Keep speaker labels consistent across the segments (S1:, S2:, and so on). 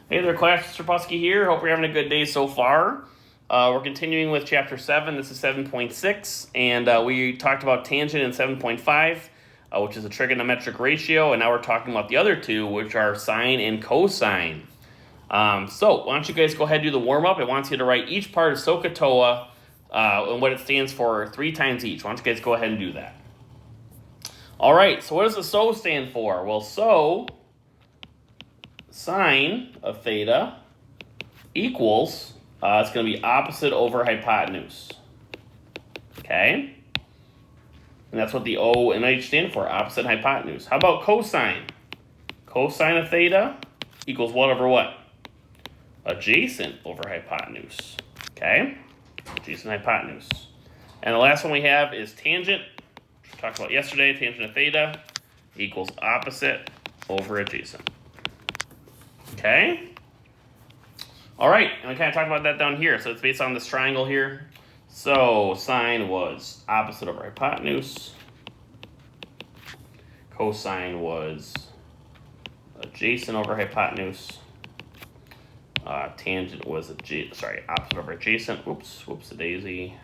S1: Hey there, class. Mr. Pusky here. Hope you're having a good day so far. We're continuing with Chapter 7. This is 7.6, and we talked about tangent in 7.5, which is a trigonometric ratio, and now we're talking about the other two, which are sine and cosine. So why don't you guys go ahead and do the warm-up. It wants you to write each part of SOHCAHTOA and what it stands for 3 times each. Why don't you guys go ahead and do that. All right, so what does the SO stand for? Well, SO, sine of theta, equals, it's going to be opposite over hypotenuse. Okay? And that's what the O and H stand for, opposite hypotenuse. How about cosine? Cosine of theta equals what over what? Adjacent over hypotenuse. Okay? Adjacent hypotenuse. And the last one we have is tangent. We talked about yesterday, tangent of theta equals opposite over adjacent. Okay? All right, and we kind of talked about that down here. So it's based on this triangle here. So sine was opposite over hypotenuse. Cosine was adjacent over hypotenuse. Tangent was opposite over adjacent. Whoops a daisy.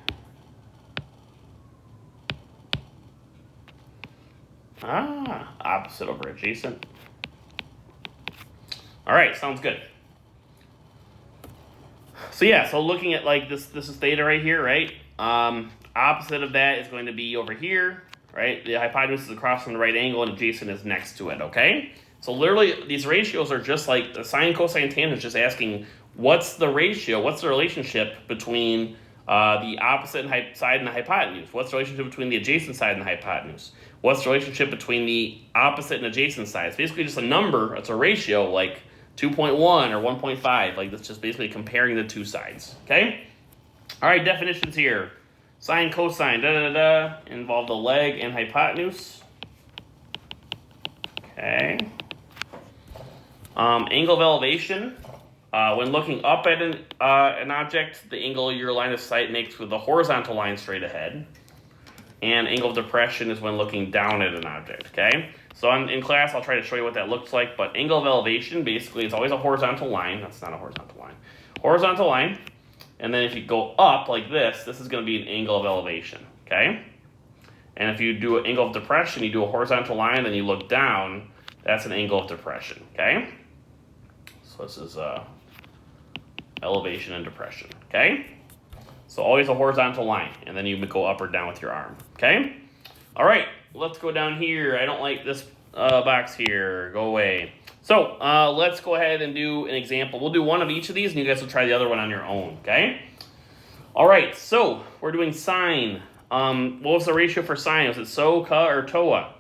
S1: Opposite over adjacent. All right, sounds good. So yeah, so looking at like this is theta right here, right? Opposite of that is going to be over here, right? The hypotenuse is across from the right angle and adjacent is next to it, okay? So literally, these ratios are just like the sine, cosine, tangent is just asking what's the ratio, what's the relationship between the opposite side and the hypotenuse? What's the relationship between the adjacent side and the hypotenuse? What's the relationship between the opposite and adjacent sides? Basically just a number, it's a ratio like 2.1 or 1.5, like that's just basically comparing the two sides, okay? All right, definitions here. Sine, cosine, involve the leg and hypotenuse. Okay. Angle of elevation. When looking up at an object, the angle your line of sight makes with the horizontal line straight ahead. And angle of depression is when looking down at an object, okay? So in class, I'll try to show you what that looks like, but angle of elevation basically is always a horizontal line. That's not a horizontal line. Horizontal line, and then if you go up like this is going to be an angle of elevation, okay? And if you do an angle of depression, you do a horizontal line, then you look down, that's an angle of depression, okay? So this is elevation and depression, okay? So always a horizontal line, and then you go up or down with your arm, okay? All right, let's go down here. I don't like this box here. Go away. So let's go ahead and do an example. We'll do one of each of these, and you guys will try the other one on your own, okay? All right, so we're doing sine. What was the ratio for sine? Was it SO, CA, or TOA?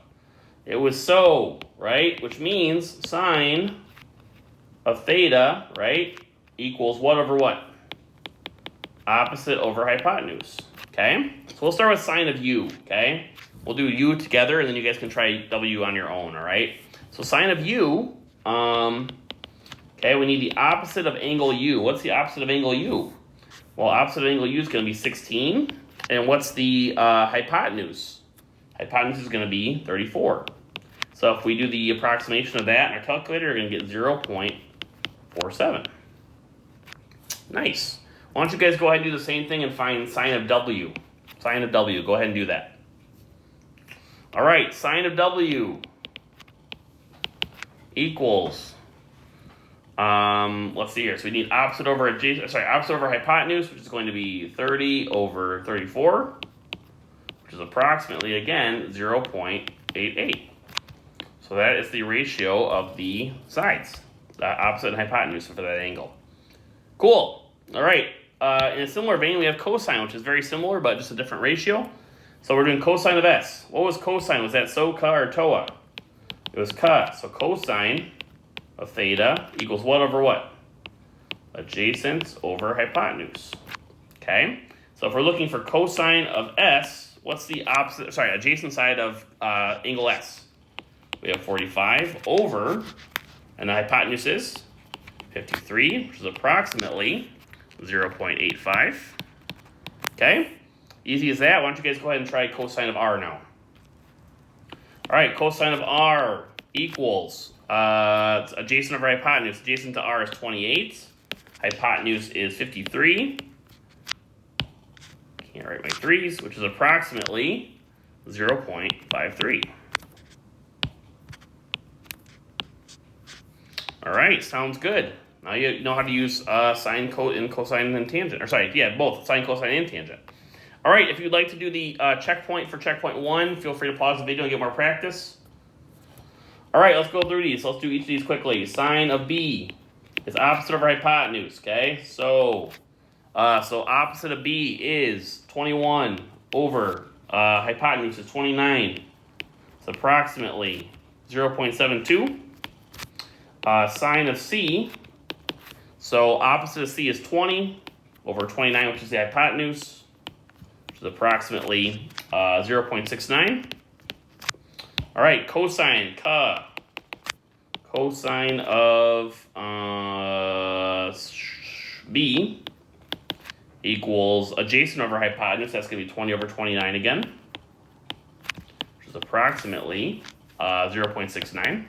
S1: It was SO, right? Which means sine of theta, right, equals what over what? Opposite over hypotenuse, okay? So we'll start with sine of u, okay? We'll do u together, and then you guys can try w on your own, all right? So sine of u, okay, we need the opposite of angle u. What's the opposite of angle u? Well, opposite of angle u is going to be 16. And what's the hypotenuse? Hypotenuse is going to be 34. So if we do the approximation of that in our calculator, we're going to get 0.47. Nice. Why don't you guys go ahead and do the same thing and find sine of w. Sine of w. Go ahead and do that. All right, sine of w equals, let's see here. So we need opposite over hypotenuse, which is going to be 30 over 34, which is approximately, again, 0.88. So that is the ratio of the sides, the opposite and hypotenuse for that angle. Cool. All right. In a similar vein, we have cosine, which is very similar, but just a different ratio. So we're doing cosine of s. What was cosine? Was that SO, CA, or TOA? It was CA. So cosine of theta equals what over what? Adjacent over hypotenuse. Okay? So if we're looking for cosine of s, what's the adjacent side of angle s? We have 45 over, and the hypotenuse is 53, which is approximately 0.85. Okay? Easy as that. Why don't you guys go ahead and try cosine of r now? All right, cosine of r equals adjacent over hypotenuse. Adjacent to R is 28. Hypotenuse is 53. Can't write my 3's, which is approximately 0.53. All right, sounds good. Now you know how to use sine, cosine, and tangent. Or sorry, yeah, both sine, cosine, and tangent. All right, if you'd like to do the checkpoint for checkpoint 1, feel free to pause the video and get more practice. All right, let's go through these. Let's do each of these quickly. Sine of B is opposite over hypotenuse, okay? So opposite of B is 21 over hypotenuse is 29. It's approximately 0.72. Sine of C, so opposite of C is 20 over 29, which is the hypotenuse, which is approximately 0.69. All right, cosine, cosine of B equals adjacent over hypotenuse. That's going to be 20 over 29 again, which is approximately 0.69.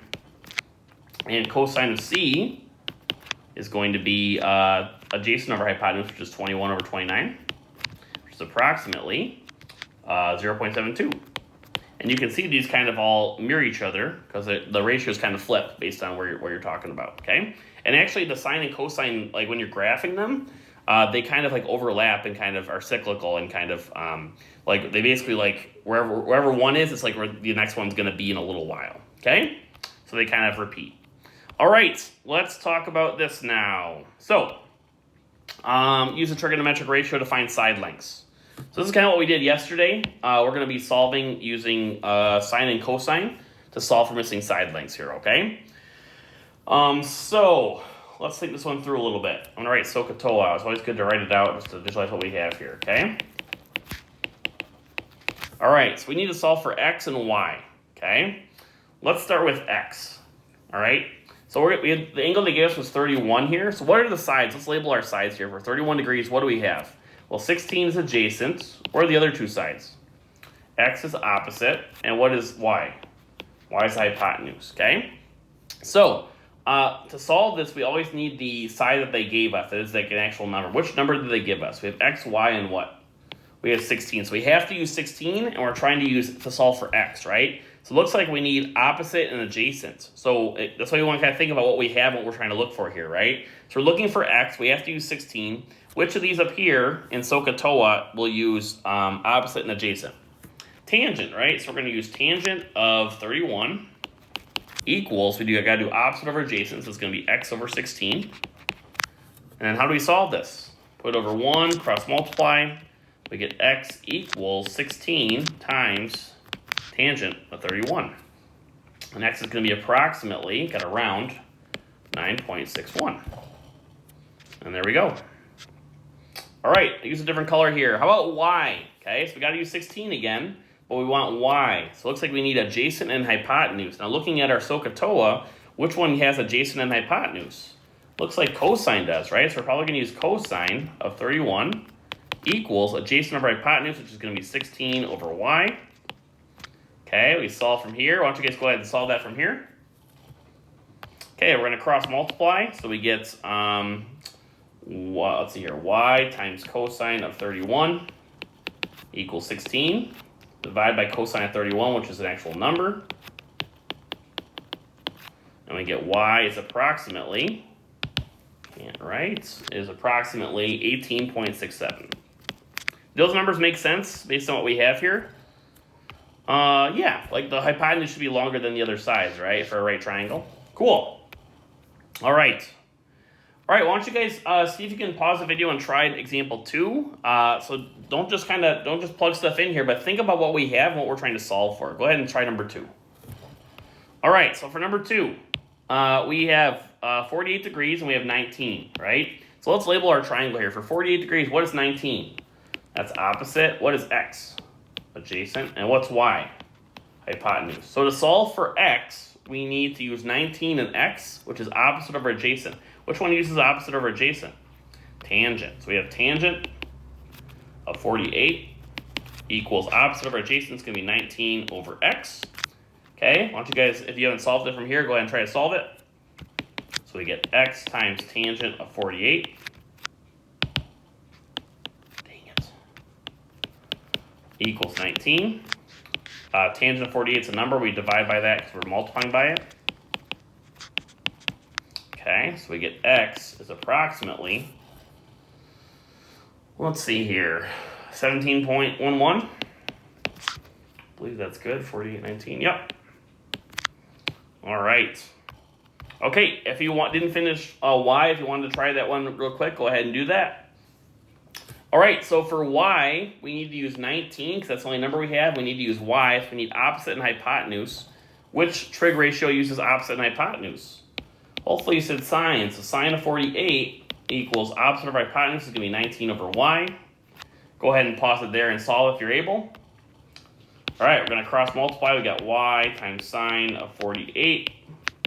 S1: And cosine of C is going to be adjacent over hypotenuse, which is 21 over 29, which is approximately 0.72. And you can see these kind of all mirror each other because the ratios kind of flip based on where you're talking about, okay? And actually the sine and cosine, like when you're graphing them, they kind of like overlap and kind of are cyclical and kind of like they basically like wherever one is, it's like where the next one's going to be in a little while, okay? So they kind of repeat. All right, let's talk about this now. So, use the trigonometric ratio to find side lengths. So this is kind of what we did yesterday. We're going to be solving using sine and cosine to solve for missing side lengths here, okay? So, let's think this one through a little bit. I'm going to write SOHCAHTOA. It's always good to write it out just to visualize what we have here, okay? All right, so we need to solve for x and y, okay? Let's start with x, all right? So the angle they gave us was 31 here. So what are the sides? Let's label our sides here. For 31 degrees, what do we have? Well, 16 is adjacent. What are the other two sides? X is opposite. And what is y? Y is hypotenuse, okay? So to solve this, we always need the side that they gave us. That is like an actual number. Which number did they give us? We have x, y, and what? We have 16. So we have to use 16, and we're trying to solve for x, right? So it looks like we need opposite and adjacent. So that's why you want to kind of think about what we have and what we're trying to look for here, right? So we're looking for x. We have to use 16. Which of these up here in SOHCAHTOA will use opposite and adjacent? Tangent, right? So we're going to use tangent of 31 equals, I got to do opposite over adjacent, so it's going to be x over 16. And then how do we solve this? Put over 1, cross multiply. We get x equals 16 times tangent of 31. And x is going to be approximately, got to round, 9.61. And there we go. All right, use a different color here. How about y? Okay, so we got to use 16 again, but we want y. So it looks like we need adjacent and hypotenuse. Now looking at our SOHCAHTOA, which one has adjacent and hypotenuse? Looks like cosine does, right? So we're probably going to use cosine of 31 equals adjacent over hypotenuse, which is going to be 16 over y. Okay, we solve from here. Why don't you guys go ahead and solve that from here? Okay, we're going to cross multiply. So we get, let's see here, y times cosine of 31 equals 16. Divide by cosine of 31, which is an actual number. And we get y is approximately, can't write, is approximately 18.67. Those numbers make sense based on what we have here. Yeah, like the hypotenuse should be longer than the other sides, right, for a right triangle. Cool. All right. All right, why don't you guys see if you can pause the video and try example 2. So don't just plug stuff in here, but think about what we have and what we're trying to solve for. Go ahead and try number 2. All right, so for number 2, we have 48 degrees and we have 19, right? So let's label our triangle here. For 48 degrees, what is 19? That's opposite. What is x? Adjacent. And what's y? Hypotenuse. So to solve for x, we need to use 19 and x, which is opposite over adjacent. Which one uses opposite over adjacent? Tangent. So we have tangent of 48 equals opposite over adjacent. It's going to be 19 over x. Okay, why don't you guys, if you haven't solved it from here, go ahead and try to solve it. So we get x times tangent of 48. Dang it. Equals 19. Tangent of 48 is a number. We divide by that because we're multiplying by it. Okay, so we get x is approximately, let's see here, 17.11. I believe that's good, 48.19, yep. All right. Okay, if you didn't finish y, if you wanted to try that one real quick, go ahead and do that. All right, so for y, we need to use 19, because that's the only number we have. We need to use y if we need opposite and hypotenuse. Which trig ratio uses opposite and hypotenuse? Hopefully you said sine. So sine of 48 equals opposite of hypotenuse is going to be 19 over y. Go ahead and pause it there and solve if you're able. All right, we're going to cross multiply. We got y times sine of 48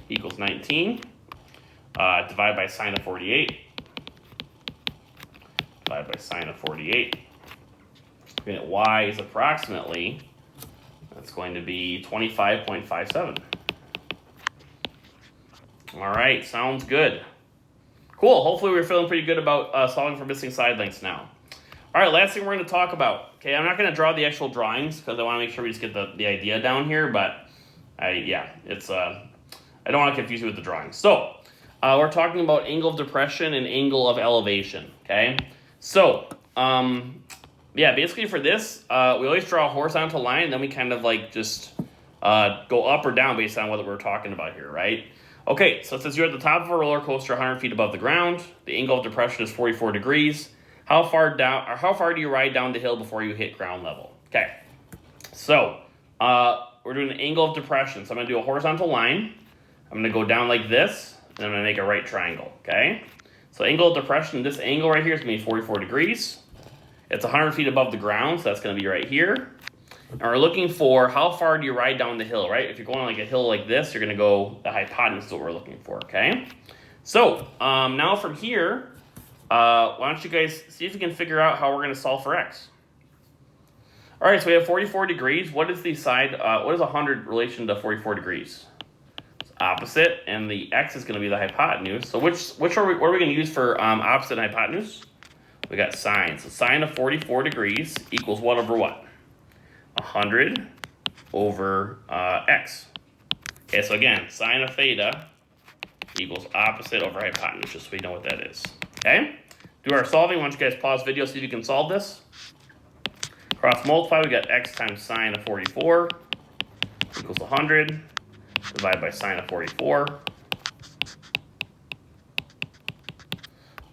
S1: equals 19. Divide by sine of 48. Divide by sine of 48. We get y is approximately, that's going to be 25.57. All right, sounds good. Cool, hopefully we're feeling pretty good about solving for missing side lengths now. All right, last thing we're going to talk about. Okay, I'm not going to draw the actual drawings because I want to make sure we just get the idea down here, but I don't want to confuse you with the drawings. So, we're talking about angle of depression and angle of elevation, okay? So, yeah, basically for this, we always draw a horizontal line, and then we kind of like just go up or down based on what we're talking about here, right? Okay, so it says you're at the top of a roller coaster 100 feet above the ground. The angle of depression is 44 degrees. How far do you ride down the hill before you hit ground level? Okay, so we're doing an angle of depression. So I'm going to do a horizontal line. I'm going to go down like this, and I'm going to make a right triangle, okay? So angle of depression, this angle right here is going to be 44 degrees. It's 100 feet above the ground, so that's going to be right here. And we're looking for how far do you ride down the hill, right? If you're going like a hill like this, you're going to go, the hypotenuse is what we're looking for, okay? So now from here, why don't you guys see if you can figure out how we're going to solve for x. All right, so we have 44 degrees. What is the side, what is 100 relation to 44 degrees? It's opposite, and the x is going to be the hypotenuse. So what are we going to use for opposite and hypotenuse? We got sine. So sine of 44 degrees equals what over what? 100 over x. Okay, so again, sine of theta equals opposite over hypotenuse, just so we know what that is. Okay? Do our solving. Why don't you guys pause video, see if you can solve this. Cross multiply, we got x times sine of 44 equals 100. Divide by sine of 44.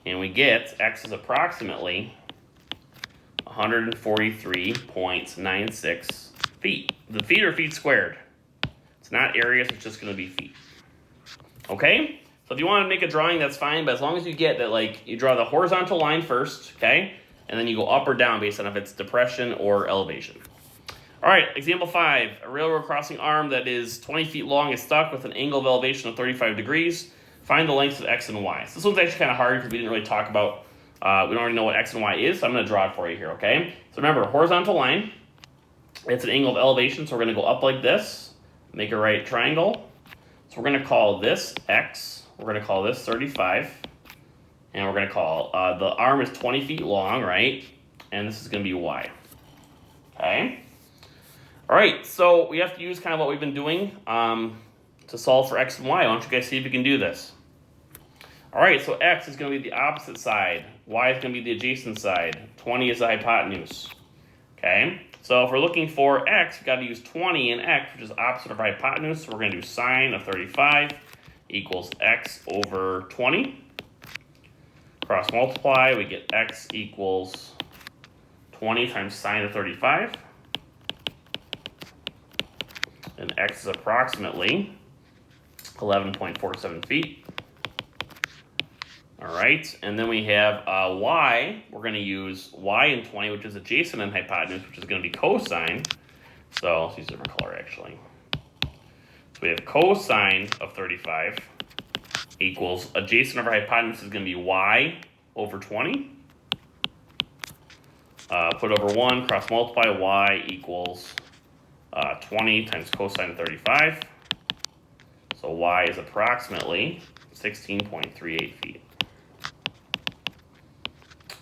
S1: And we get x is approximately 143.96 feet. The feet are feet squared. It's not areas, it's just going to be feet. Okay? So if you want to make a drawing, that's fine, but as long as you get that, like, you draw the horizontal line first, okay? And then you go up or down based on if it's depression or elevation. All right, example 5. A railroad crossing arm that is 20 feet long is stuck with an angle of elevation of 35 degrees. Find the lengths of x and y. So this one's actually kind of hard because we didn't really talk about, we don't already know what x and y is, so I'm going to draw it for you here, okay? So remember, horizontal line, it's an angle of elevation, so we're going to go up like this, make a right triangle. So we're going to call this x, we're going to call this 35, and we're going to call, the arm is 20 feet long, right? And this is going to be y, okay? All right, so we have to use kind of what we've been doing to solve for x and y. Why don't you guys see if you can do this? All right, so x is going to be the opposite side. Y is going to be the adjacent side. 20 is the hypotenuse. Okay, so if we're looking for x, we've got to use 20 in x, which is opposite of hypotenuse. So we're going to do sine of 35 equals x over 20. Cross multiply, we get x equals 20 times sine of 35. And x is approximately 11.47 feet. All right, and then we have y. We're going to use y in 20, which is adjacent and hypotenuse, which is going to be cosine. So let's use a different color, actually. So we have cosine of 35 equals adjacent over hypotenuse is going to be y over 20. Put over 1, cross multiply, y equals 20 times cosine of 35. So y is approximately 16.38 feet.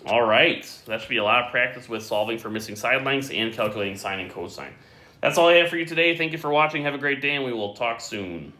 S1: All right, that should be a lot of practice with solving for missing side lengths and calculating sine and cosine. That's all I have for you today. Thank you for watching. Have a great day, and we will talk soon.